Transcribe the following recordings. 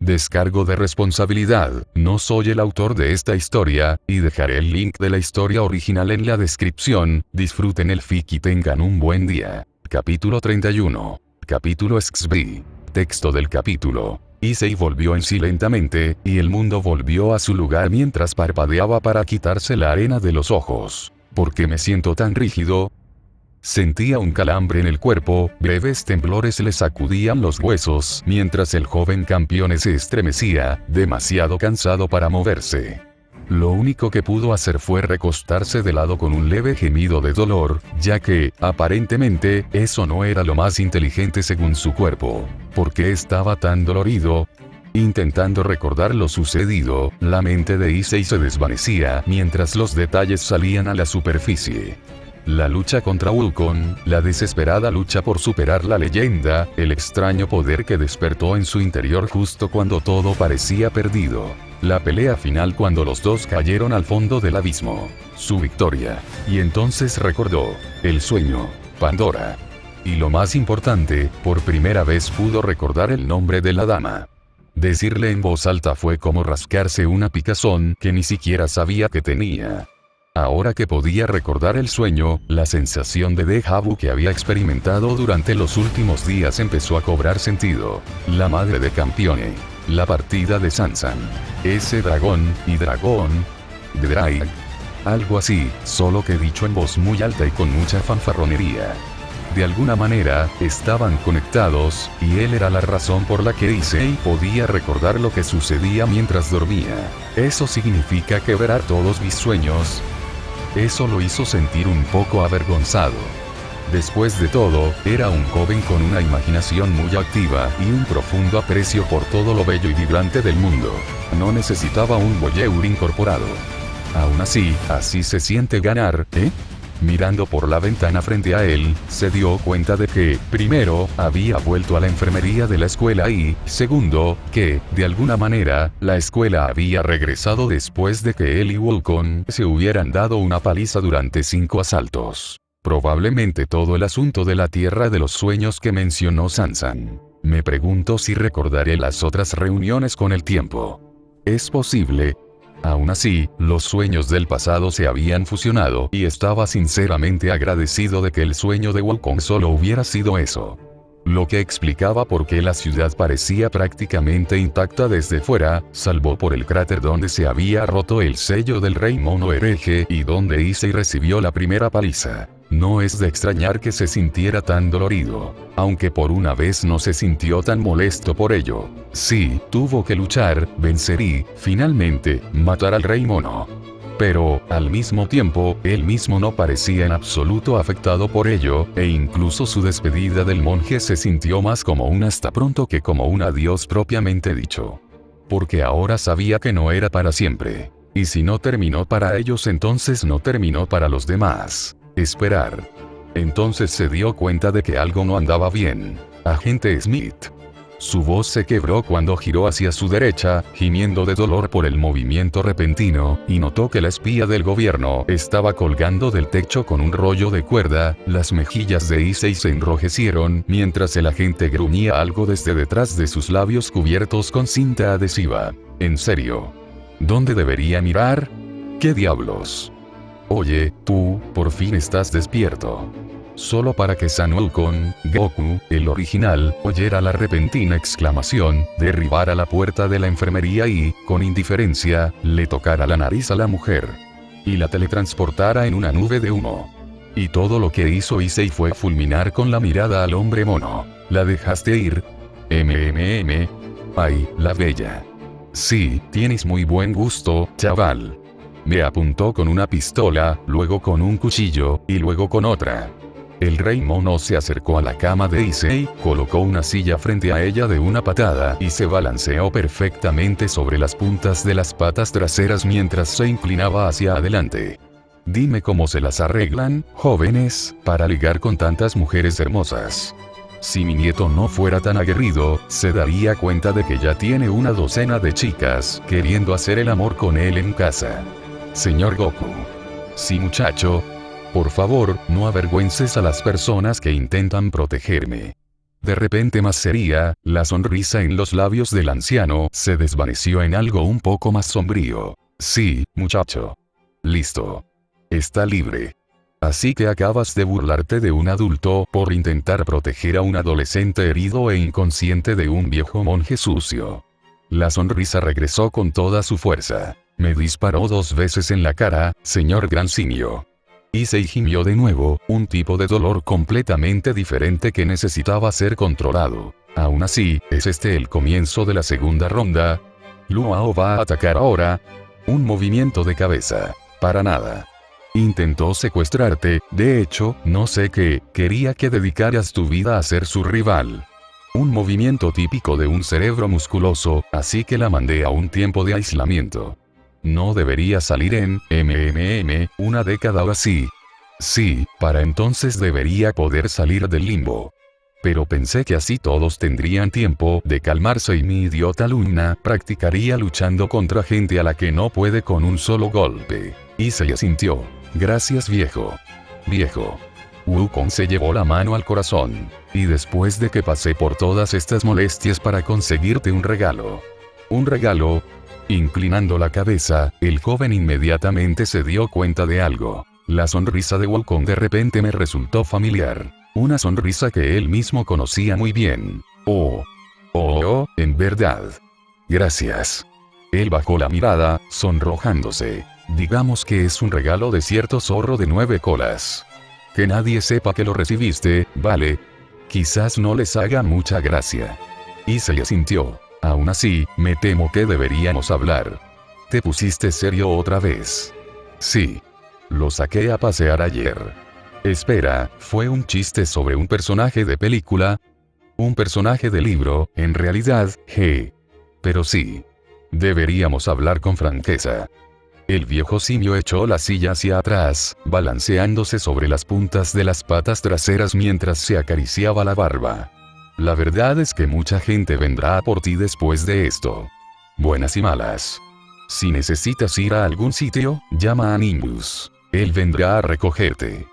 Descargo de responsabilidad, no soy el autor de esta historia, y dejaré el link de la historia original en la descripción. Disfruten el fic y tengan un buen día. Capítulo 31. Capítulo XB. Texto del capítulo. Issei volvió en sí lentamente, y el mundo volvió a su lugar mientras parpadeaba para quitarse la arena de los ojos. ¿Por qué me siento tan rígido? Sentía un calambre en el cuerpo, breves temblores le sacudían los huesos, mientras el joven campeón se estremecía, demasiado cansado para moverse. Lo único que pudo hacer fue recostarse de lado con un leve gemido de dolor, ya que, aparentemente, eso no era lo más inteligente según su cuerpo. ¿Por qué estaba tan dolorido? Intentando recordar lo sucedido, la mente de Issei se desvanecía mientras los detalles salían a la superficie. La lucha contra Wukong, la desesperada lucha por superar la leyenda, el extraño poder que despertó en su interior justo cuando todo parecía perdido. La pelea final cuando los dos cayeron al fondo del abismo. Su victoria. Y entonces recordó. El sueño. Pandora. Y lo más importante, por primera vez pudo recordar el nombre de la dama. Decirle en voz alta fue como rascarse una picazón que ni siquiera sabía que tenía. Ahora que podía recordar el sueño, la sensación de déjà vu que había experimentado durante los últimos días empezó a cobrar sentido. La madre de Campione. La partida de Sansan. Ese dragón, y dragón. De Drake. Algo así, solo que dicho en voz muy alta y con mucha fanfarronería. De alguna manera, estaban conectados, y él era la razón por la que Issei podía recordar lo que sucedía mientras dormía. ¿Eso significa quebrar todos mis sueños? Eso lo hizo sentir un poco avergonzado. Después de todo, era un joven con una imaginación muy activa y un profundo aprecio por todo lo bello y vibrante del mundo. No necesitaba un voyeur incorporado. Aún así, así se siente ganar, ¿eh? Mirando por la ventana frente a él, se dio cuenta de que, primero, había vuelto a la enfermería de la escuela y, segundo, que, de alguna manera, la escuela había regresado después de que él y Wukong se hubieran dado una paliza durante 5 asaltos. Probablemente todo el asunto de la Tierra de los Sueños que mencionó Sansan. Me pregunto si recordaré las otras reuniones con el tiempo. Es posible. Aún así, los sueños del pasado se habían fusionado y estaba sinceramente agradecido de que el sueño de Wukong solo hubiera sido eso. Lo que explicaba por qué la ciudad parecía prácticamente intacta desde fuera, salvo por el cráter donde se había roto el sello del rey mono hereje y donde Issei recibió la primera paliza. No es de extrañar que se sintiera tan dolorido, aunque por una vez no se sintió tan molesto por ello. Sí, tuvo que luchar, vencer y, finalmente, matar al rey mono. Pero, al mismo tiempo, él mismo no parecía en absoluto afectado por ello, e incluso su despedida del monje se sintió más como un hasta pronto que como un adiós propiamente dicho. Porque ahora sabía que no era para siempre. Y si no terminó para ellos, entonces no terminó para los demás. Esperar. Entonces se dio cuenta de que algo no andaba bien. Agente Smith. Su voz se quebró cuando giró hacia su derecha, gimiendo de dolor por el movimiento repentino, y notó que la espía del gobierno estaba colgando del techo con un rollo de cuerda. Las mejillas de Issei se enrojecieron mientras el agente gruñía algo desde detrás de sus labios cubiertos con cinta adhesiva. ¿En serio? ¿Dónde debería mirar? ¿Qué diablos? Oye, tú, por fin estás despierto. Solo para que San Wukong, Goku, el original, oyera la repentina exclamación, derribara la puerta de la enfermería y, con indiferencia, le tocara la nariz a la mujer. Y la teletransportara en una nube de humo. Y todo lo que hizo Issei fue fulminar con la mirada al hombre mono. ¿La dejaste ir? Ay, la bella. Sí, tienes muy buen gusto, chaval. Me apuntó con una pistola, luego con un cuchillo, y luego con otra. El rey mono se acercó a la cama de Issei, colocó una silla frente a ella de una patada y se balanceó perfectamente sobre las puntas de las patas traseras mientras se inclinaba hacia adelante. Dime cómo se las arreglan, jóvenes, para ligar con tantas mujeres hermosas. Si mi nieto no fuera tan aguerrido, se daría cuenta de que ya tiene una docena de chicas queriendo hacer el amor con él en casa. Señor Goku. Sí, muchacho. Por favor, no avergüences a las personas que intentan protegerme. De repente más seria, la sonrisa en los labios del anciano se desvaneció en algo un poco más sombrío. Sí, muchacho. Listo. Está libre. Así que acabas de burlarte de un adulto por intentar proteger a un adolescente herido e inconsciente de un viejo monje sucio. La sonrisa regresó con toda su fuerza. Me disparó 2 veces en la cara, señor Gran Simio. Issei gimió de nuevo, un tipo de dolor completamente diferente que necesitaba ser controlado. Aún así, ¿es este el comienzo de la segunda ronda? ¿Luo va a atacar ahora? Un movimiento de cabeza. Para nada. Intentó secuestrarte, de hecho, no sé qué, quería que dedicaras tu vida a ser su rival. Un movimiento típico de un cerebro musculoso, así que la mandé a un tiempo de aislamiento. No debería salir en una década o así. Sí, para entonces debería poder salir del limbo. Pero pensé que así todos tendrían tiempo de calmarse y mi idiota alumna practicaría luchando contra gente a la que no puede con un solo golpe. Y se asintió. Gracias viejo. Viejo. Wukong se llevó la mano al corazón. Y después de que pasé por todas estas molestias para conseguirte un regalo. ¿Un regalo? Inclinando la cabeza, el joven inmediatamente se dio cuenta de algo. La sonrisa de Wukong de repente me resultó familiar. Una sonrisa que él mismo conocía muy bien. En verdad. Gracias. Él bajó la mirada, sonrojándose. Digamos que es un regalo de cierto zorro de 9 colas. Que nadie sepa que lo recibiste, ¿vale? Quizás no les haga mucha gracia. Y se asintió. Aún así, me temo que deberíamos hablar. ¿Te pusiste serio otra vez? Sí. Lo saqué a pasear ayer. Espera, ¿fue un chiste sobre un personaje de película? Un personaje de libro, en realidad, Pero sí. Deberíamos hablar con franqueza. El viejo simio echó la silla hacia atrás, balanceándose sobre las puntas de las patas traseras mientras se acariciaba la barba. La verdad es que mucha gente vendrá a por ti después de esto. Buenas y malas. Si necesitas ir a algún sitio, llama a Nimbus. Él vendrá a recogerte.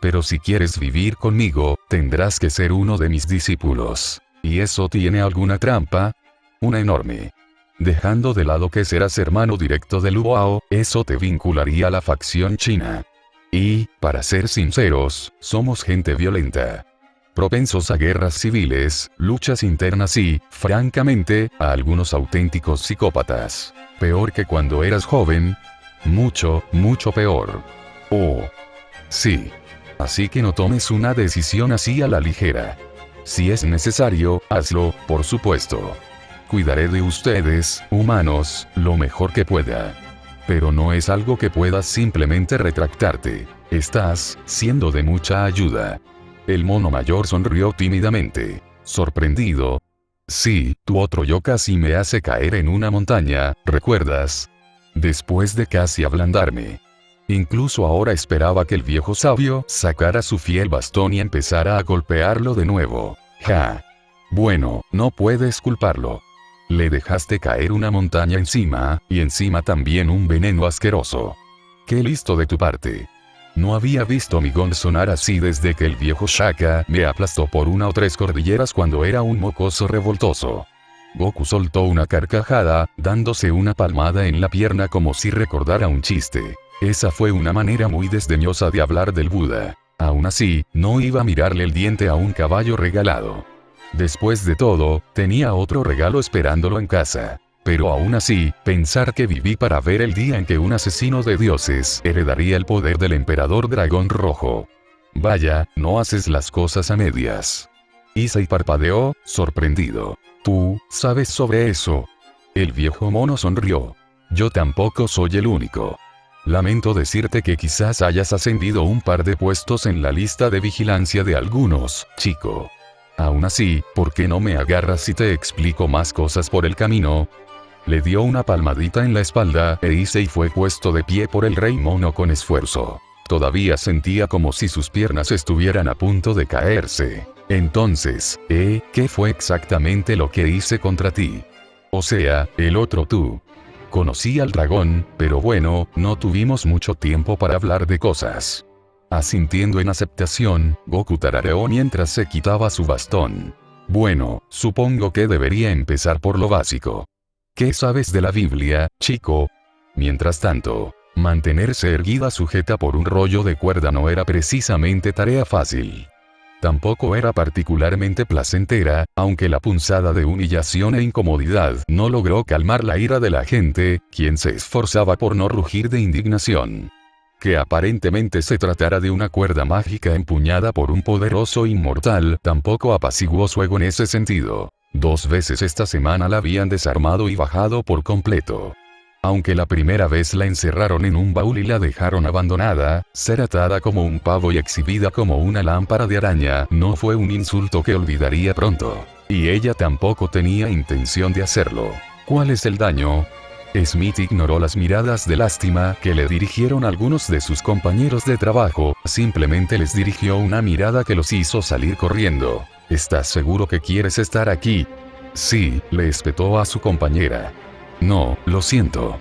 Pero si quieres vivir conmigo, tendrás que ser uno de mis discípulos. ¿Y eso tiene alguna trampa? Una enorme. Dejando de lado que serás hermano directo de Luo, eso te vincularía a la facción china. Y, para ser sinceros, somos gente violenta. Propensos a guerras civiles, luchas internas y, francamente, a algunos auténticos psicópatas. Peor que cuando eras joven. Mucho, mucho peor. Sí. Así que no tomes una decisión así a la ligera. Si es necesario, hazlo, por supuesto. Cuidaré de ustedes, humanos, lo mejor que pueda. Pero no es algo que puedas simplemente retractarte. Estás siendo de mucha ayuda. El mono mayor sonrió tímidamente. Sorprendido. Sí, tu otro yo casi me hace caer en una montaña, ¿recuerdas? Después de casi ablandarme. Incluso ahora esperaba que el viejo sabio sacara su fiel bastón y empezara a golpearlo de nuevo. Ja. Bueno, no puedes culparlo. Le dejaste caer una montaña encima, y encima también un veneno asqueroso. Qué listo de tu parte. No había visto mi gong sonar así desde que el viejo Shaka me aplastó por 1 o 3 cordilleras cuando era un mocoso revoltoso. Goku soltó una carcajada, dándose una palmada en la pierna como si recordara un chiste. Esa fue una manera muy desdeñosa de hablar del Buda. Aún así, no iba a mirarle el diente a un caballo regalado. Después de todo, tenía otro regalo esperándolo en casa. Pero aún así, pensar que viví para ver el día en que un asesino de dioses heredaría el poder del emperador dragón rojo. Vaya, no haces las cosas a medias. Issei parpadeó, sorprendido. ¿Tú sabes sobre eso? El viejo mono sonrió. Yo tampoco soy el único. Lamento decirte que quizás hayas ascendido un par de puestos en la lista de vigilancia de algunos, chico. Aún así, ¿por qué no me agarras y te explico más cosas por el camino? Le dio una palmadita en la espalda e Issei fue puesto de pie por el rey mono con esfuerzo. Todavía sentía como si sus piernas estuvieran a punto de caerse. Entonces, ¿qué fue exactamente lo que hice contra ti? O sea, el otro tú. Conocí al dragón, pero bueno, no tuvimos mucho tiempo para hablar de cosas. Asintiendo en aceptación, Goku tarareó mientras se quitaba su bastón. Bueno, supongo que debería empezar por lo básico. ¿Qué sabes de la Biblia, chico? Mientras tanto, mantenerse erguida sujeta por un rollo de cuerda no era precisamente tarea fácil. Tampoco era particularmente placentera, aunque la punzada de humillación e incomodidad no logró calmar la ira de la gente, quien se esforzaba por no rugir de indignación. Que aparentemente se tratara de una cuerda mágica empuñada por un poderoso inmortal tampoco apaciguó su ego en ese sentido. 2 veces esta semana la habían desarmado y bajado por completo. Aunque la primera vez la encerraron en un baúl y la dejaron abandonada, ser atada como un pavo y exhibida como una lámpara de araña no fue un insulto que olvidaría pronto. Y ella tampoco tenía intención de hacerlo. ¿Cuál es el daño? Smith ignoró las miradas de lástima que le dirigieron algunos de sus compañeros de trabajo, simplemente les dirigió una mirada que los hizo salir corriendo. ¿Estás seguro que quieres estar aquí? Sí, le espetó a su compañera. No, lo siento.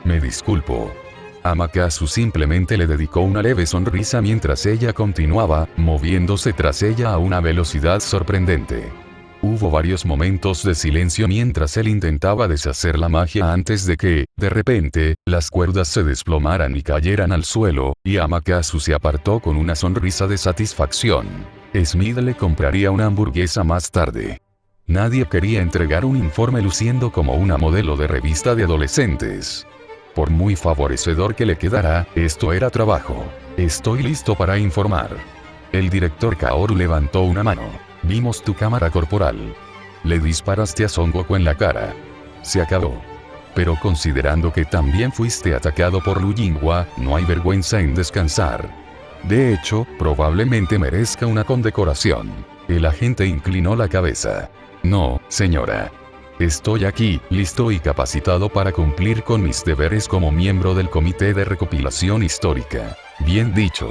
Me disculpo. Amakasu simplemente le dedicó una leve sonrisa mientras ella continuaba, moviéndose tras ella a una velocidad sorprendente. Hubo varios momentos de silencio mientras él intentaba deshacer la magia antes de que, de repente, las cuerdas se desplomaran y cayeran al suelo, y Amakasu se apartó con una sonrisa de satisfacción. Smith le compraría una hamburguesa más tarde. Nadie quería entregar un informe luciendo como una modelo de revista de adolescentes. Por muy favorecedor que le quedara, esto era trabajo. Estoy listo para informar. El director Kaoru levantó una mano. Vimos tu cámara corporal. Le disparaste a Son Goku en la cara. Se acabó. Pero considerando que también fuiste atacado por Lu Jinghua, no hay vergüenza en descansar. De hecho, probablemente merezca una condecoración. El agente inclinó la cabeza. No, señora. Estoy aquí, listo y capacitado para cumplir con mis deberes como miembro del Comité de Recopilación Histórica. Bien dicho.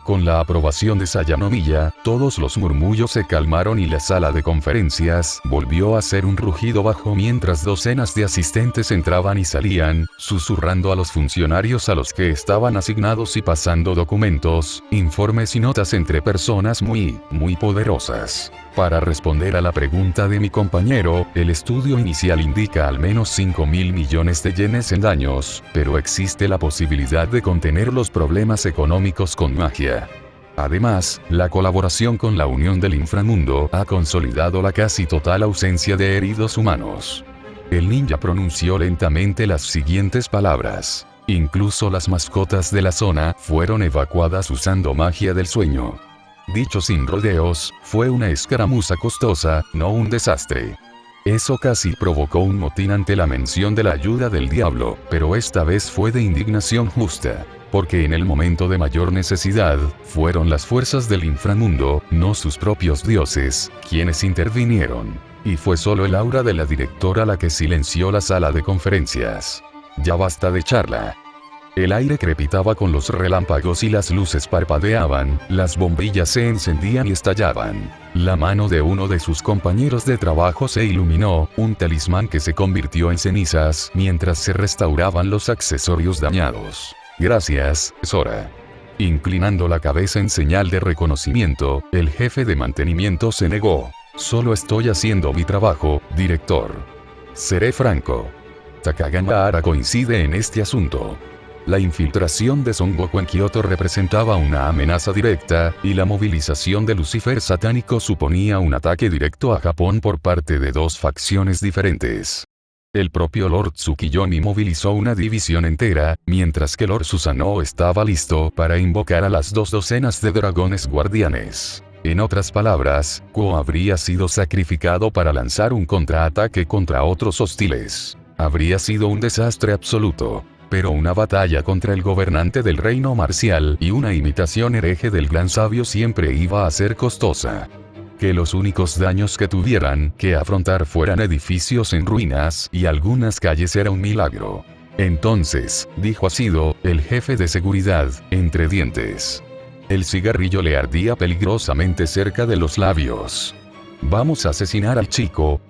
Con la aprobación de Sayanomiya, todos los murmullos se calmaron y la sala de conferencias volvió a ser un rugido bajo mientras docenas de asistentes entraban y salían, susurrando a los funcionarios a los que estaban asignados y pasando documentos, informes y notas entre personas muy poderosas. Para responder a la pregunta de mi compañero, el estudio inicial indica al menos 5.000 millones de yenes en daños, pero existe la posibilidad de contener los problemas económicos con magia. Además, la colaboración con la Unión del Inframundo ha consolidado la casi total ausencia de heridos humanos. El ninja pronunció lentamente las siguientes palabras. Incluso las mascotas de la zona fueron evacuadas usando magia del sueño. Dicho sin rodeos, fue una escaramuza costosa, no un desastre. Eso casi provocó un motín ante la mención de la ayuda del diablo, pero esta vez fue de indignación justa. Porque en el momento de mayor necesidad, fueron las fuerzas del inframundo, no sus propios dioses, quienes intervinieron. Y fue solo el aura de la directora la que silenció la sala de conferencias. Ya basta de charla. El aire crepitaba con los relámpagos y las luces parpadeaban, las bombillas se encendían y estallaban. La mano de uno de sus compañeros de trabajo se iluminó, un talismán que se convirtió en cenizas mientras se restauraban los accesorios dañados. Gracias, Sora. Inclinando la cabeza en señal de reconocimiento, el jefe de mantenimiento se negó. Solo estoy haciendo mi trabajo, director. Seré franco. Takagahara coincide en este asunto. La infiltración de Son Goku en Kioto representaba una amenaza directa, y la movilización de Lucifer satánico suponía un ataque directo a Japón por parte de 2 facciones diferentes. El propio Lord Tsukiyomi movilizó una división entera, mientras que Lord Susanoo estaba listo para invocar a las 2 docenas de dragones guardianes. En otras palabras, Kuo habría sido sacrificado para lanzar un contraataque contra otros hostiles. Habría sido un desastre absoluto. Pero una batalla contra el gobernante del reino marcial y una imitación hereje del gran sabio siempre iba a ser costosa. Que los únicos daños que tuvieran que afrontar fueran edificios en ruinas y algunas calles era un milagro. Entonces, dijo Asido, el jefe de seguridad, entre dientes. El cigarrillo le ardía peligrosamente cerca de los labios. Vamos a asesinar al chico.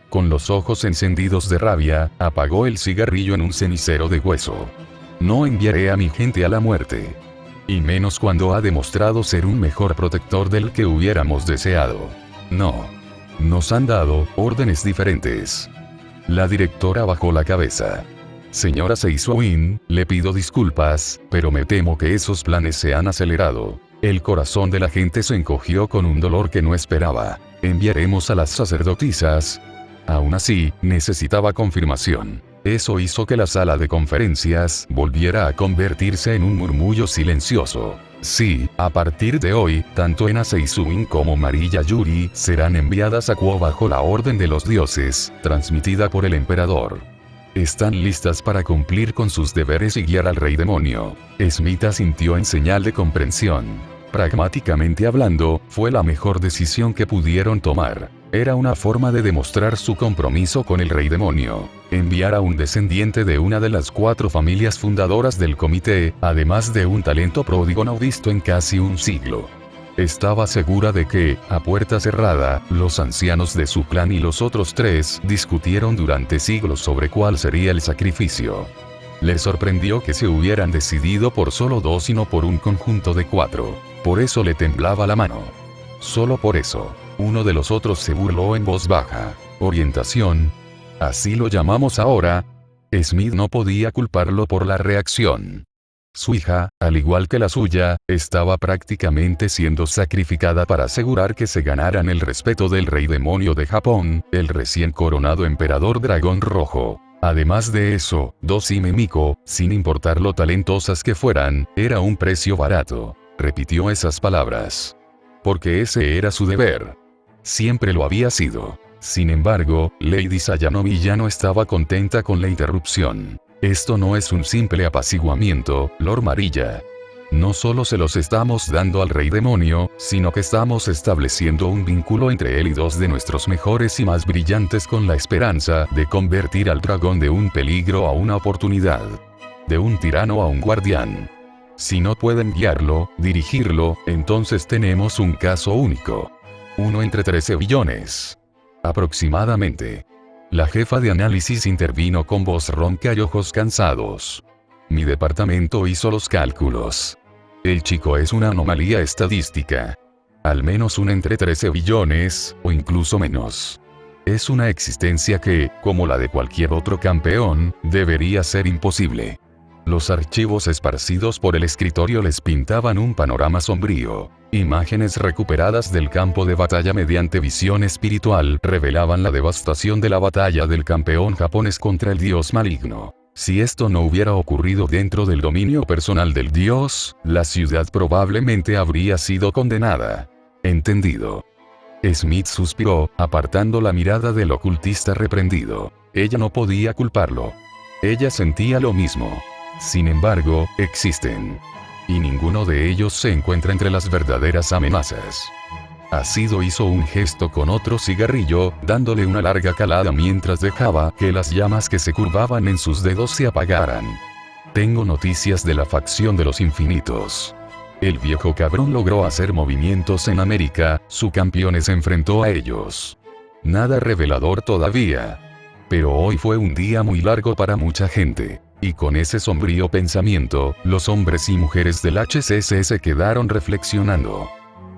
Con los ojos encendidos de rabia, apagó el cigarrillo en un cenicero de hueso. No enviaré a mi gente a la muerte. Y menos cuando ha demostrado ser un mejor protector del que hubiéramos deseado. No. Nos han dado órdenes diferentes. La directora bajó la cabeza. Señora Seisuin, le pido disculpas, pero me temo que esos planes se han acelerado. El corazón de la gente se encogió con un dolor que no esperaba. Enviaremos a las sacerdotisas. Aún así, necesitaba confirmación. Eso hizo que la sala de conferencias volviera a convertirse en un murmullo silencioso. Sí, a partir de hoy, tanto Ena Seisuin como Marilla Yuri serán enviadas a Kuo bajo la orden de los dioses, transmitida por el emperador. Están listas para cumplir con sus deberes y guiar al rey demonio. Smith asintió en señal de comprensión. Pragmáticamente hablando, fue la mejor decisión que pudieron tomar. Era una forma de demostrar su compromiso con el rey demonio. Enviar a un descendiente de una de las 4 familias fundadoras del comité, además de un talento pródigo no visto en casi un siglo. Estaba segura de que, a puerta cerrada, los ancianos de su clan y los otros 3 discutieron durante siglos sobre cuál sería el sacrificio. Le sorprendió que se hubieran decidido por solo 2 y no por un conjunto de 4. Por eso le temblaba la mano. Solo por eso. Uno de los otros se burló en voz baja. Orientación. Así lo llamamos ahora. Smith no podía culparlo por la reacción. Su hija, al igual que la suya, estaba prácticamente siendo sacrificada para asegurar que se ganaran el respeto del rey demonio de Japón, el recién coronado emperador dragón rojo. Además de eso, Doshime Miko, sin importar lo talentosas que fueran, era un precio barato. Repitió esas palabras. Porque ese era su deber. Siempre lo había sido. Sin embargo, Lady Sayanomi ya no estaba contenta con la interrupción. Esto no es un simple apaciguamiento, Lord Marilla. No solo se los estamos dando al rey demonio, sino que estamos estableciendo un vínculo entre él y 2 de nuestros mejores y más brillantes con la esperanza de convertir al dragón de un peligro a una oportunidad. De un tirano a un guardián. Si no pueden guiarlo, dirigirlo, entonces tenemos un caso único. 1 entre 13 billones. Aproximadamente. La jefa de análisis intervino con voz ronca y ojos cansados. Mi departamento hizo los cálculos. El chico es una anomalía estadística. Al menos 1 entre 13 billones, o incluso menos. Es una existencia que, como la de cualquier otro campeón, debería ser imposible. Los archivos esparcidos por el escritorio les pintaban un panorama sombrío. Imágenes recuperadas del campo de batalla mediante visión espiritual revelaban la devastación de la batalla del campeón japonés contra el dios maligno. Si esto no hubiera ocurrido dentro del dominio personal del dios, la ciudad probablemente habría sido condenada. Entendido. Smith suspiró, apartando la mirada del ocultista reprendido. Ella no podía culparlo. Ella sentía lo mismo. Sin embargo, existen. Y ninguno de ellos se encuentra entre las verdaderas amenazas. Ácido hizo un gesto con otro cigarrillo, dándole una larga calada mientras dejaba que las llamas que se curvaban en sus dedos se apagaran. Tengo noticias de la facción de los infinitos. El viejo cabrón logró hacer movimientos en América, su campeón se enfrentó a ellos. Nada revelador todavía. Pero hoy fue un día muy largo para mucha gente. Y con ese sombrío pensamiento, los hombres y mujeres del HCC se quedaron reflexionando.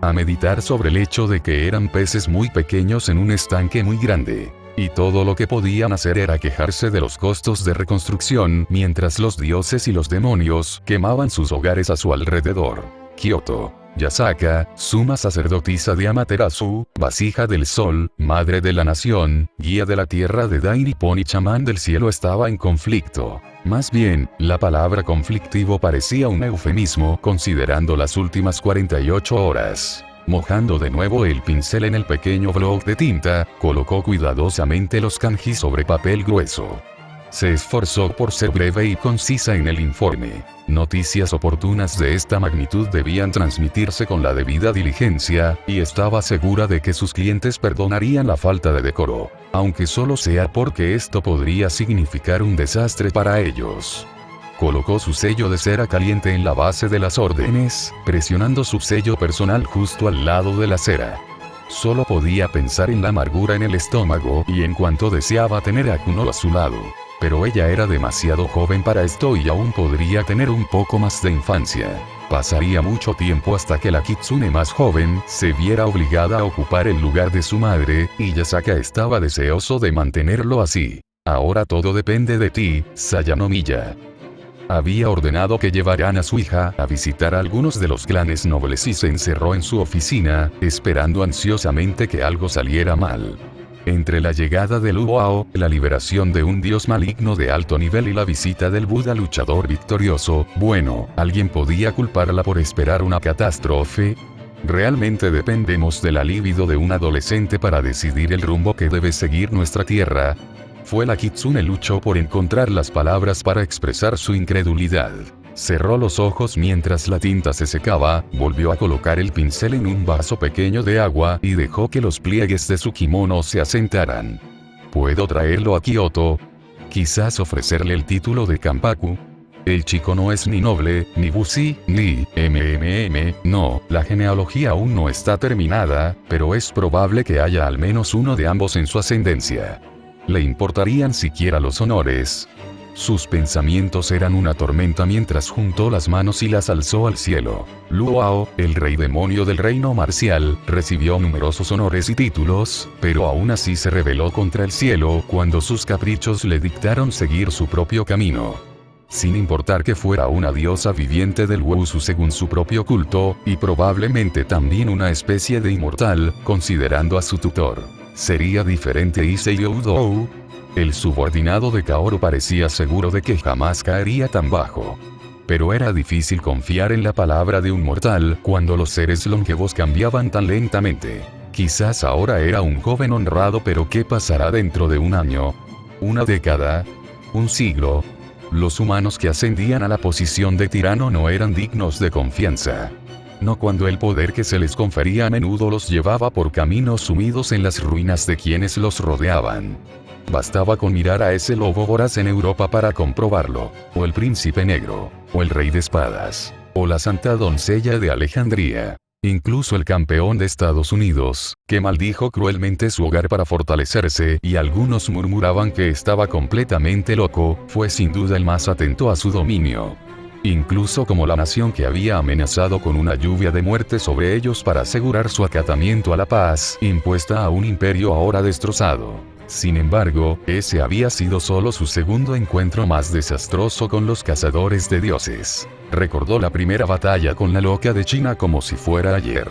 A meditar sobre el hecho de que eran peces muy pequeños en un estanque muy grande. Y todo lo que podían hacer era quejarse de los costos de reconstrucción, mientras los dioses y los demonios quemaban sus hogares a su alrededor. Kyoto. Yasaka, suma sacerdotisa de Amaterasu, vasija del sol, madre de la nación, guía de la tierra de Dainippon y chamán del cielo estaba en conflicto. Más bien, la palabra conflictivo parecía un eufemismo considerando las últimas 48 horas. Mojando de nuevo el pincel en el pequeño bloc de tinta, colocó cuidadosamente los kanji sobre papel grueso. Se esforzó por ser breve y concisa en el informe. Noticias oportunas de esta magnitud debían transmitirse con la debida diligencia, y estaba segura de que sus clientes perdonarían la falta de decoro, aunque solo sea porque esto podría significar un desastre para ellos. Colocó su sello de cera caliente en la base de las órdenes, presionando su sello personal justo al lado de la cera. Solo podía pensar en la amargura en el estómago y en cuanto deseaba tener a Kuno a su lado. pero ella era demasiado joven para esto y aún podría tener un poco más de infancia. Pasaría mucho tiempo hasta que la kitsune más joven se viera obligada a ocupar el lugar de su madre, y Yasaka estaba deseoso de mantenerlo así. Ahora todo depende de ti, Sayanomiya. Había ordenado que llevaran a su hija a visitar a algunos de los clanes nobles y se encerró en su oficina, esperando ansiosamente que algo saliera mal. Entre la llegada de Luoao, la liberación de un dios maligno de alto nivel y la visita del Buda luchador victorioso, bueno, ¿alguien podía culparla por esperar una catástrofe? ¿Realmente dependemos de la libido de un adolescente para decidir el rumbo que debe seguir nuestra tierra? Fue la kitsune luchó por encontrar las palabras para expresar su incredulidad. Cerró los ojos mientras la tinta se secaba, volvió a colocar el pincel en un vaso pequeño de agua y dejó que los pliegues de su kimono se asentaran. ¿Puedo traerlo a Kioto? Quizás ofrecerle el título de Kanpaku. El chico no es ni noble, ni bushi, ni no, la genealogía aún no está terminada, pero es probable que haya al menos uno de ambos en su ascendencia. ¿Le importarían siquiera los honores? Sus pensamientos eran una tormenta mientras juntó las manos y las alzó al cielo. Luoao, el rey demonio del reino marcial, recibió numerosos honores y títulos, pero aún así se rebeló contra el cielo cuando sus caprichos le dictaron seguir su propio camino. Sin importar que fuera una diosa viviente del Wusu según su propio culto, y probablemente también una especie de inmortal, considerando a su tutor. ¿Sería diferente Issei Oudou? El subordinado de Kaoru parecía seguro de que jamás caería tan bajo. Pero era difícil confiar en la palabra de un mortal cuando los seres longevos cambiaban tan lentamente. Quizás ahora era un joven honrado, pero ¿qué pasará dentro de un año? ¿Una década? ¿Un siglo? Los humanos que ascendían a la posición de tirano no eran dignos de confianza. No cuando el poder que se les confería a menudo los llevaba por caminos sumidos en las ruinas de quienes los rodeaban. Bastaba con mirar a ese lobo voraz en Europa para comprobarlo, o el príncipe negro, o el rey de espadas, o la santa doncella de Alejandría. Incluso el campeón de Estados Unidos, que maldijo cruelmente su hogar para fortalecerse y algunos murmuraban que estaba completamente loco, fue sin duda el más atento a su dominio. Incluso como la nación que había amenazado con una lluvia de muerte sobre ellos para asegurar su acatamiento a la paz impuesta a un imperio ahora destrozado. Sin embargo, ese había sido solo su segundo encuentro más desastroso con los cazadores de dioses. Recordó la primera batalla con la loca de China como si fuera ayer.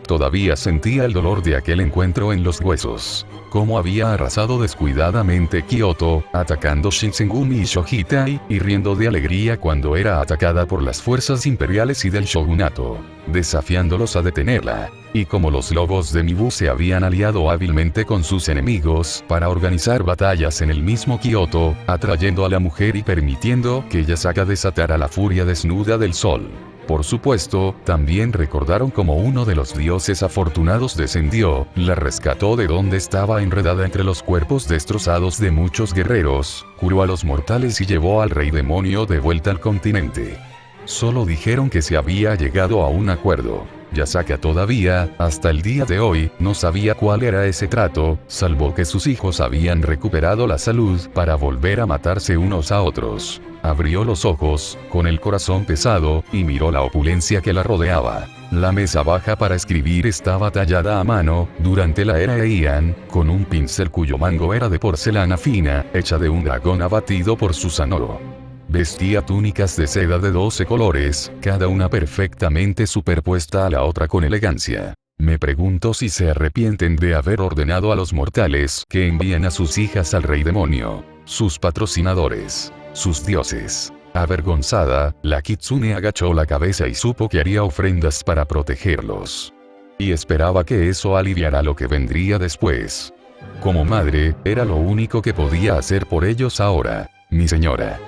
Todavía sentía el dolor de aquel encuentro en los huesos. Cómo había arrasado descuidadamente Kioto, atacando Shinsengumi y Shohitai, y riendo de alegría cuando era atacada por las fuerzas imperiales y del shogunato, desafiándolos a detenerla. Y como los lobos de Mibu se habían aliado hábilmente con sus enemigos para organizar batallas en el mismo Kioto, atrayendo a la mujer y permitiendo que Yasaka desatara la furia desnuda del sol. Por supuesto, también recordaron cómo uno de los dioses afortunados descendió, la rescató de donde estaba enredada entre los cuerpos destrozados de muchos guerreros, curó a los mortales y llevó al rey demonio de vuelta al continente. Solo dijeron que se había llegado a un acuerdo. Yasaka todavía, hasta el día de hoy, no sabía cuál era ese trato, salvo que sus hijos habían recuperado la salud para volver a matarse unos a otros. Abrió los ojos, con el corazón pesado, y miró la opulencia que la rodeaba. La mesa baja para escribir estaba tallada a mano, durante la era Heian, con un pincel cuyo mango era de porcelana fina, hecha de un dragón abatido por Susanoo. Vestía túnicas de seda de 12 colores, cada una perfectamente superpuesta a la otra con elegancia. Me pregunto si se arrepienten de haber ordenado a los mortales que envíen a sus hijas al rey demonio, sus patrocinadores, sus dioses. Avergonzada, la kitsune agachó la cabeza y supo que haría ofrendas para protegerlos. Y esperaba que eso aliviara lo que vendría después. Como madre, era lo único que podía hacer por ellos ahora, mi señora.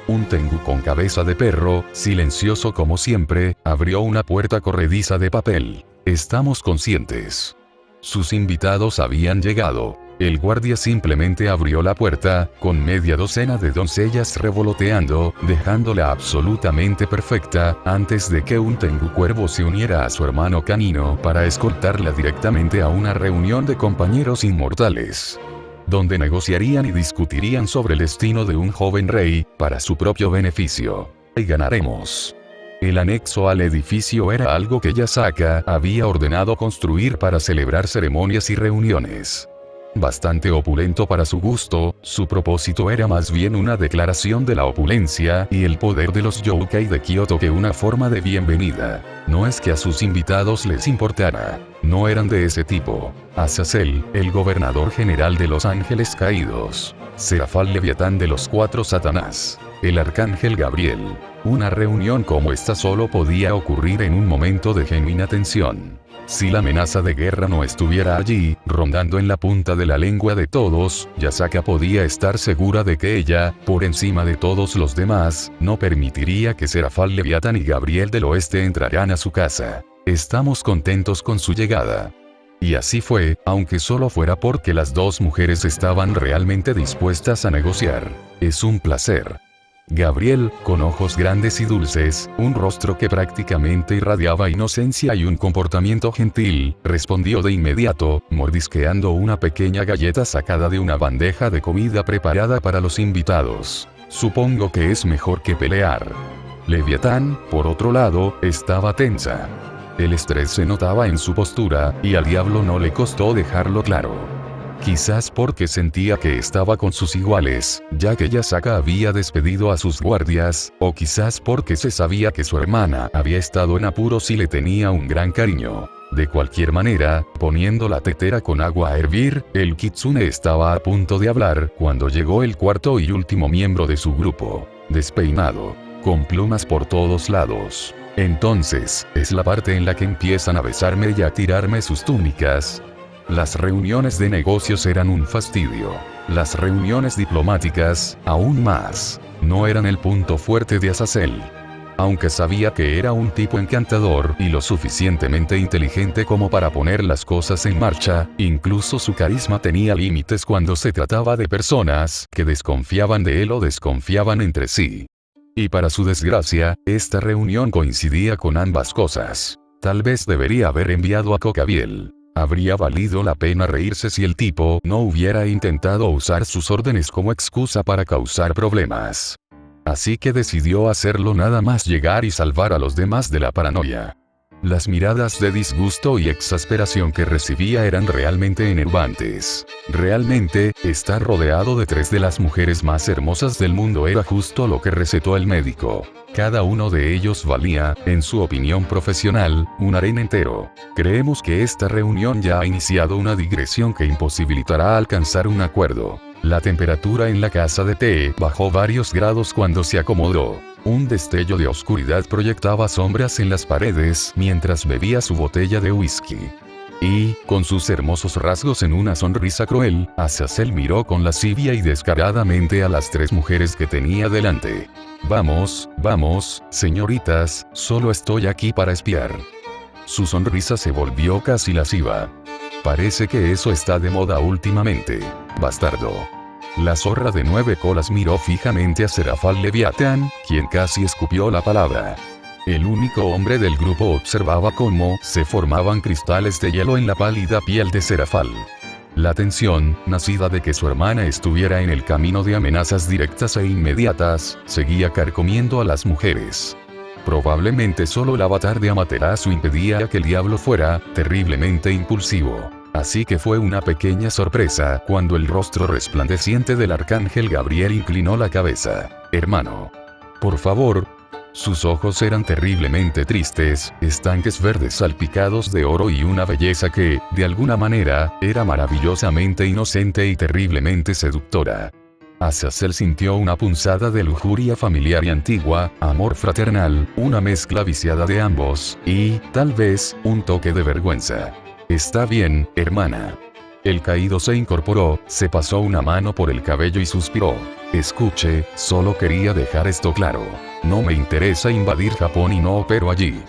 Un tengu con cabeza de perro, silencioso como siempre, abrió una puerta corrediza de papel. Estamos conscientes. Sus invitados habían llegado. El guardia simplemente abrió la puerta, con media docena de doncellas revoloteando, dejándola absolutamente perfecta, antes de que un tengu cuervo se uniera a su hermano canino para escoltarla directamente a una reunión de compañeros inmortales. donde negociarían y discutirían sobre el destino de un joven rey, para su propio beneficio. Y ganaremos. El anexo al edificio era algo que Yasaka había ordenado construir para celebrar ceremonias y reuniones. Bastante opulento para su gusto, su propósito era más bien una declaración de la opulencia y el poder de los yokai de Kioto que una forma de bienvenida. No es que a sus invitados les importara. No eran de ese tipo. Azazel, el gobernador general de los Ángeles Caídos. Serafal Leviatán de los Cuatro Satanás. El arcángel Gabriel. Una reunión como esta solo podía ocurrir en un momento de genuina tensión. Si la amenaza de guerra no estuviera allí, rondando en la punta de la lengua de todos, Yasaka podía estar segura de que ella, por encima de todos los demás, no permitiría que Serafal Leviatán y Gabriel del Oeste entraran a su casa. Estamos contentos con su llegada. Y así fue, aunque solo fuera porque las dos mujeres estaban realmente dispuestas a negociar. Es un placer. Gabriel, con ojos grandes y dulces, un rostro que prácticamente irradiaba inocencia y un comportamiento gentil, respondió de inmediato, mordisqueando una pequeña galleta sacada de una bandeja de comida preparada para los invitados. Supongo que es mejor que pelear. Leviatán, por otro lado, estaba tensa. El estrés se notaba en su postura, y al diablo no le costó dejarlo claro. Quizás porque sentía que estaba con sus iguales, ya que Yasaka había despedido a sus guardias, o quizás porque se sabía que su hermana había estado en apuros y le tenía un gran cariño. De cualquier manera, poniendo la tetera con agua a hervir, el kitsune estaba a punto de hablar cuando llegó el cuarto y último miembro de su grupo, despeinado, con plumas por todos lados. Entonces, es la parte en la que empiezan a besarme y a tirarme sus túnicas. Las reuniones de negocios eran un fastidio. Las reuniones diplomáticas, aún más. No eran el punto fuerte de Azazel. Aunque sabía que era un tipo encantador y lo suficientemente inteligente como para poner las cosas en marcha, incluso su carisma tenía límites cuando se trataba de personas que desconfiaban de él o desconfiaban entre sí. Y para su desgracia, esta reunión coincidía con ambas cosas. Tal vez debería haber enviado a Cocabiel. Habría valido la pena reírse si el tipo no hubiera intentado usar sus órdenes como excusa para causar problemas. Así que decidió hacerlo nada más llegar y salvar a los demás de la paranoia. Las miradas de disgusto y exasperación que recibía eran realmente enervantes. Realmente, estar rodeado de tres de las mujeres más hermosas del mundo era justo lo que recetó el médico. Cada uno de ellos valía, en su opinión profesional, un harén entero. Creemos que esta reunión ya ha iniciado una digresión que imposibilitará alcanzar un acuerdo. La temperatura en la casa de té bajó varios grados cuando se acomodó. Un destello de oscuridad proyectaba sombras en las paredes mientras bebía su botella de whisky. Y, con sus hermosos rasgos en una sonrisa cruel, Azazel miró con lascivia y descaradamente a las tres mujeres que tenía delante. Vamos, señoritas, solo estoy aquí para espiar. Su sonrisa se volvió casi lasciva. Parece que eso está de moda últimamente, bastardo. La zorra de 9 colas miró fijamente a Serafal Leviatán, quien casi escupió la palabra. El único hombre del grupo observaba cómo se formaban cristales de hielo en la pálida piel de Serafal. La tensión, nacida de que su hermana estuviera en el camino de amenazas directas e inmediatas, seguía carcomiendo a las mujeres. Probablemente solo el avatar de Amaterasu impedía que el diablo fuera terriblemente impulsivo. Así que fue una pequeña sorpresa cuando el rostro resplandeciente del arcángel Gabriel inclinó la cabeza. Hermano. Por favor. Sus ojos eran terriblemente tristes, estanques verdes salpicados de oro y una belleza que, de alguna manera, era maravillosamente inocente y terriblemente seductora. Azazel sintió una punzada de lujuria familiar y antigua, amor fraternal, una mezcla viciada de ambos, y, tal vez, un toque de vergüenza. Está bien, hermana. El caído se incorporó, se pasó una mano por el cabello y suspiró. Escuche, solo quería dejar esto claro. No me interesa invadir Japón y no opero allí.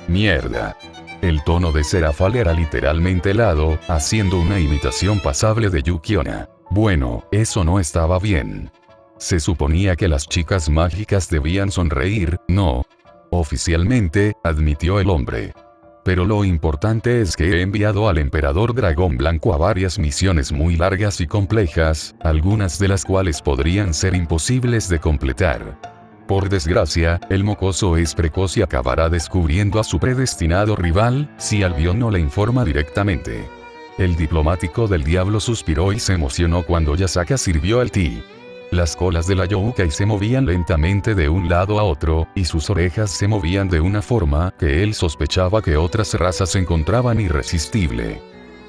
Mierda. El tono de Serafal era literalmente helado, haciendo una imitación pasable de Yuki Onna. Bueno, eso no estaba bien. Se suponía que las chicas mágicas debían sonreír, ¿no? Oficialmente, admitió el hombre. Pero lo importante es que he enviado al Emperador Dragón Blanco a varias misiones muy largas y complejas, algunas de las cuales podrían ser imposibles de completar. Por desgracia, el mocoso es precoz y acabará descubriendo a su predestinado rival, si Albion no le informa directamente. El diplomático del diablo suspiró y se emocionó cuando Yasaka sirvió el té. Las colas de la Youkai se movían lentamente de un lado a otro, y sus orejas se movían de una forma que él sospechaba que otras razas encontraban irresistible.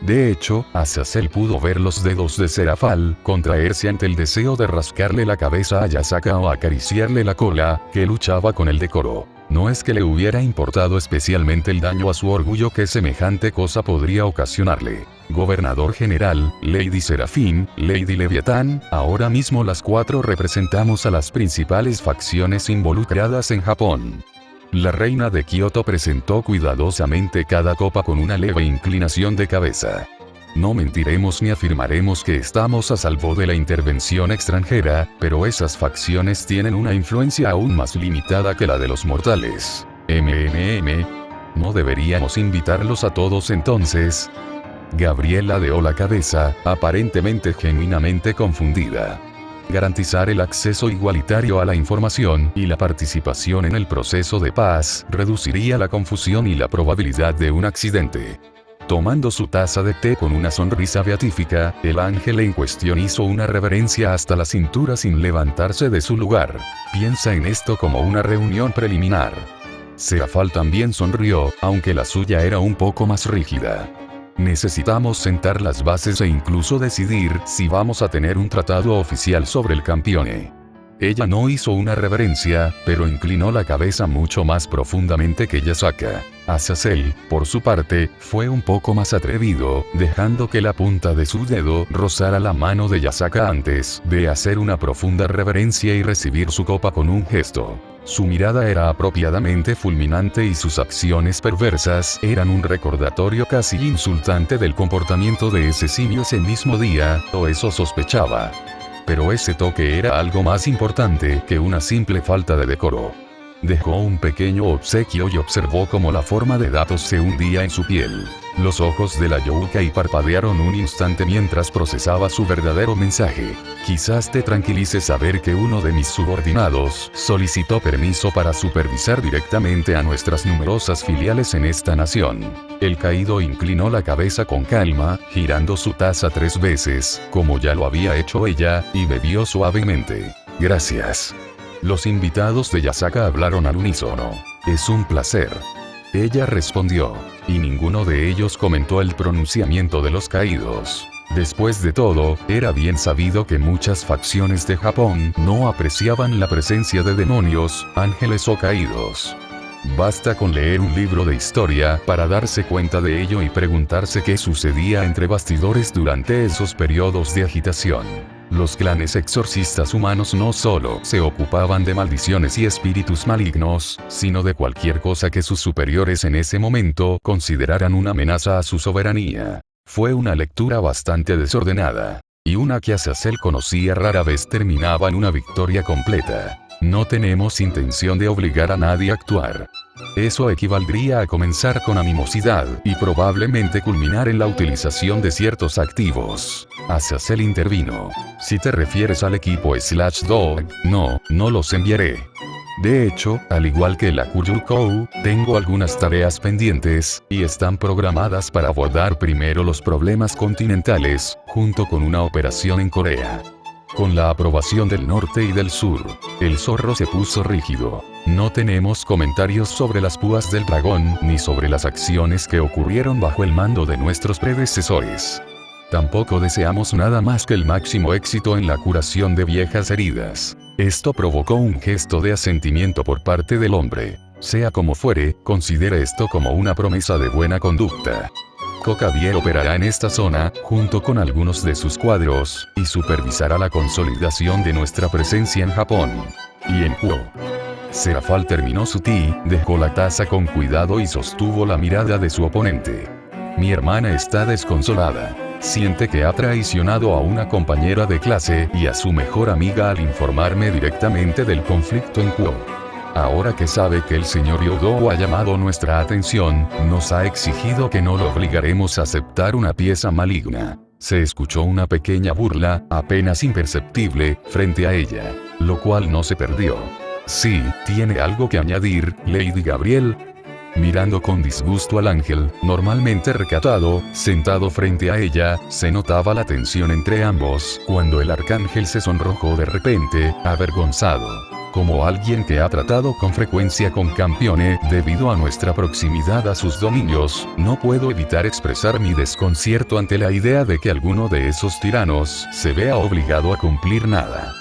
De hecho, Azazel pudo ver los dedos de Serafal contraerse ante el deseo de rascarle la cabeza a Yasaka o acariciarle la cola, que luchaba con el decoro. No es que le hubiera importado especialmente el daño a su orgullo que semejante cosa podría ocasionarle. Gobernador General, Lady Serafín, Lady Leviatán, ahora mismo las 4 representamos a las principales facciones involucradas en Japón. La reina de Kioto presentó cuidadosamente cada copa con una leve inclinación de cabeza. No mentiremos ni afirmaremos que estamos a salvo de la intervención extranjera, pero esas facciones tienen una influencia aún más limitada que la de los mortales. ¿No deberíamos invitarlos a todos entonces? Gabriela adeó la cabeza, aparentemente genuinamente confundida. Garantizar el acceso igualitario a la información y la participación en el proceso de paz reduciría la confusión y la probabilidad de un accidente. Tomando su taza de té con una sonrisa beatífica, el ángel en cuestión hizo una reverencia hasta la cintura sin levantarse de su lugar. Piensa en esto como una reunión preliminar. Serafal también sonrió, aunque la suya era un poco más rígida. Necesitamos sentar las bases e incluso decidir si vamos a tener un tratado oficial sobre el campione. Ella no hizo una reverencia, pero inclinó la cabeza mucho más profundamente que Yasaka. Azazel, por su parte, fue un poco más atrevido, dejando que la punta de su dedo rozara la mano de Yasaka antes de hacer una profunda reverencia y recibir su copa con un gesto. Su mirada era apropiadamente fulminante y sus acciones perversas eran un recordatorio casi insultante del comportamiento de ese simio ese mismo día, o eso sospechaba. Pero ese toque era algo más importante que una simple falta de decoro. Dejó un pequeño obsequio y observó cómo la forma de datos se hundía en su piel. Los ojos de la Youkai parpadearon un instante mientras procesaba su verdadero mensaje. Quizás te tranquilice saber que uno de mis subordinados solicitó permiso para supervisar directamente a nuestras numerosas filiales en esta nación. El caído inclinó la cabeza con calma, girando su taza 3 veces, como ya lo había hecho ella, y bebió suavemente. Gracias. Los invitados de Yasaka hablaron al unísono. Es un placer. Ella respondió. Y ninguno de ellos comentó el pronunciamiento de los caídos. Después de todo, era bien sabido que muchas facciones de Japón no apreciaban la presencia de demonios, ángeles o caídos. Basta con leer un libro de historia para darse cuenta de ello y preguntarse qué sucedía entre bastidores durante esos periodos de agitación. Los clanes exorcistas humanos no solo se ocupaban de maldiciones y espíritus malignos, sino de cualquier cosa que sus superiores en ese momento consideraran una amenaza a su soberanía. Fue una lectura bastante desordenada, y una que Azazel conocía rara vez terminaba en una victoria completa. No tenemos intención de obligar a nadie a actuar. Eso equivaldría a comenzar con animosidad y probablemente culminar en la utilización de ciertos activos. Azazel intervino. Si te refieres al equipo /Dog, no los enviaré. De hecho, al igual que la Kuyukou, tengo algunas tareas pendientes, y están programadas para abordar primero los problemas continentales, junto con una operación en Corea. Con la aprobación del norte y del sur, el zorro se puso rígido. No tenemos comentarios sobre las púas del dragón, ni sobre las acciones que ocurrieron bajo el mando de nuestros predecesores. Tampoco deseamos nada más que el máximo éxito en la curación de viejas heridas. Esto provocó un gesto de asentimiento por parte del hombre. Sea como fuere, considere esto como una promesa de buena conducta. Kokabier operará en esta zona, junto con algunos de sus cuadros, y supervisará la consolidación de nuestra presencia en Japón. Y en Kuo. Serafal terminó su té, dejó la taza con cuidado y sostuvo la mirada de su oponente. Mi hermana está desconsolada. Siente que ha traicionado a una compañera de clase y a su mejor amiga al informarme directamente del conflicto en Kuo. Ahora que sabe que el señor Yodo ha llamado nuestra atención, nos ha exigido que no lo obligaremos a aceptar una pieza maligna. Se escuchó una pequeña burla, apenas imperceptible, frente a ella, lo cual no se perdió. Sí, ¿tiene algo que añadir, Lady Gabriel? Mirando con disgusto al ángel, normalmente recatado, sentado frente a ella, se notaba la tensión entre ambos, cuando el arcángel se sonrojó de repente, avergonzado. Como alguien que ha tratado con frecuencia con Campione, debido a nuestra proximidad a sus dominios, no puedo evitar expresar mi desconcierto ante la idea de que alguno de esos tiranos se vea obligado a cumplir nada.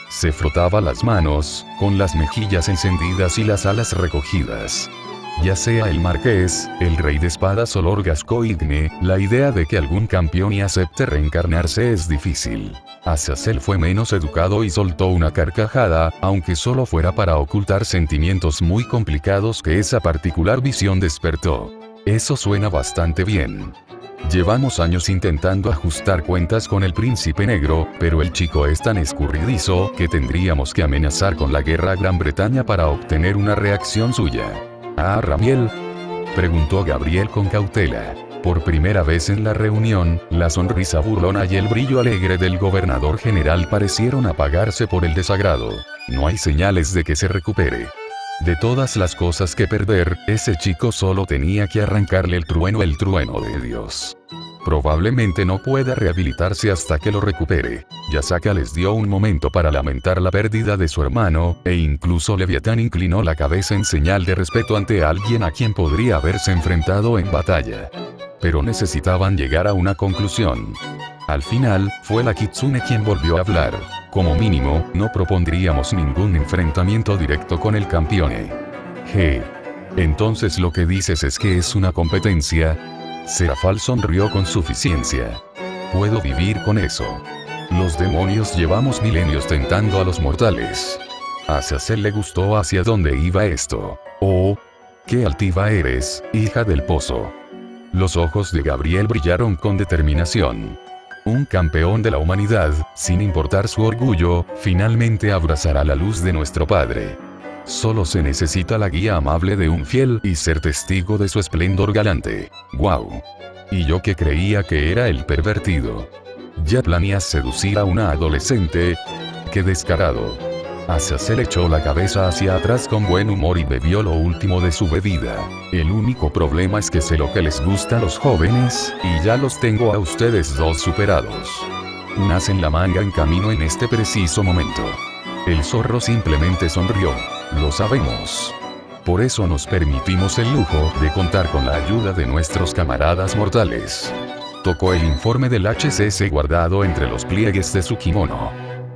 Se frotaba las manos, con las mejillas encendidas y las alas recogidas. Ya sea el marqués, el rey de espadas o Lord Gascoigne, la idea de que algún Campione acepte reencarnarse es difícil. Azazel fue menos educado y soltó una carcajada, aunque solo fuera para ocultar sentimientos muy complicados que esa particular visión despertó. Eso suena bastante bien. Llevamos años intentando ajustar cuentas con el príncipe negro, pero el chico es tan escurridizo que tendríamos que amenazar con la guerra a Gran Bretaña para obtener una reacción suya. ¿Ah, Ramiel?, preguntó Gabriel con cautela. Por primera vez en la reunión, la sonrisa burlona y el brillo alegre del gobernador general parecieron apagarse por el desagrado. No hay señales de que se recupere. De todas las cosas que perder, ese chico solo tenía que arrancarle el trueno de Dios. Probablemente no pueda rehabilitarse hasta que lo recupere. Yasaka les dio un momento para lamentar la pérdida de su hermano, e incluso Leviatán inclinó la cabeza en señal de respeto ante alguien a quien podría haberse enfrentado en batalla. Pero necesitaban llegar a una conclusión. Al final, fue la Kitsune quien volvió a hablar. Como mínimo, no propondríamos ningún enfrentamiento directo con el Campione. Entonces lo que dices es que es una competencia. Serafal sonrió con suficiencia. Puedo vivir con eso. Los demonios llevamos milenios tentando a los mortales. A Azazel le gustó hacia dónde iba esto. Oh, qué altiva eres, hija del pozo. Los ojos de Gabriel brillaron con determinación. Un campeón de la humanidad, sin importar su orgullo, finalmente abrazará la luz de nuestro Padre. Solo se necesita la guía amable de un fiel y ser testigo de su esplendor galante. ¡Guau! Y yo que creía que era el pervertido. ¿Ya planeas seducir a una adolescente? ¡Qué descarado! Azazel echó la cabeza hacia atrás con buen humor y bebió lo último de su bebida. El único problema es que sé lo que les gusta a los jóvenes, y ya los tengo a ustedes dos superados. Un as en la manga en camino en este preciso momento. El zorro simplemente sonrió. Lo sabemos. Por eso nos permitimos el lujo de contar con la ayuda de nuestros camaradas mortales. Tocó el informe del HCC guardado entre los pliegues de su kimono.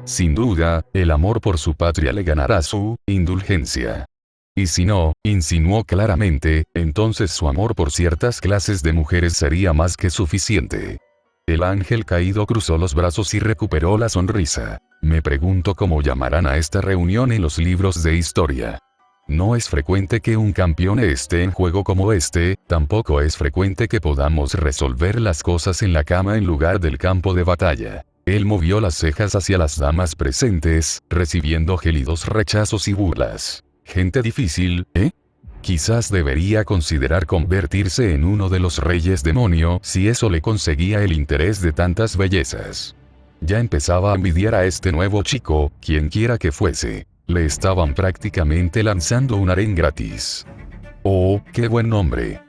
Sin duda, el amor por su patria le ganará su indulgencia. Y si no, insinuó claramente, entonces su amor por ciertas clases de mujeres sería más que suficiente. El ángel caído cruzó los brazos y recuperó la sonrisa. Me pregunto cómo llamarán a esta reunión en los libros de historia. No es frecuente que un campeón esté en juego como este, tampoco es frecuente que podamos resolver las cosas en la cama en lugar del campo de batalla. Él movió las cejas hacia las damas presentes, recibiendo gélidos rechazos y burlas. Gente difícil, ¿eh? Quizás debería considerar convertirse en uno de los reyes demonio si eso le conseguía el interés de tantas bellezas. Ya empezaba a envidiar a este nuevo chico, quienquiera que fuese. Le estaban prácticamente lanzando un harén gratis. ¡Oh, qué buen nombre!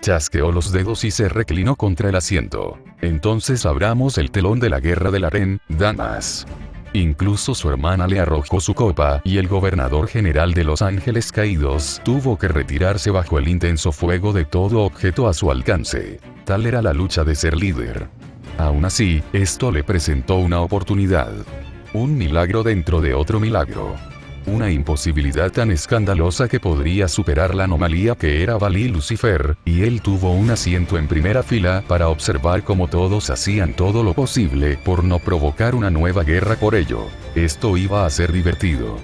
Chasqueó los dedos y se reclinó contra el asiento. Entonces abramos el telón de la guerra del harén, damas. Incluso su hermana le arrojó su copa y el gobernador general de Los Ángeles Caídos tuvo que retirarse bajo el intenso fuego de todo objeto a su alcance. Tal era la lucha de ser líder. Aún así, esto le presentó una oportunidad. Un milagro dentro de otro milagro. Una imposibilidad tan escandalosa que podría superar la anomalía que era Valí Lucifer, y él tuvo un asiento en primera fila para observar cómo todos hacían todo lo posible por no provocar una nueva guerra por ello. Esto iba a ser divertido.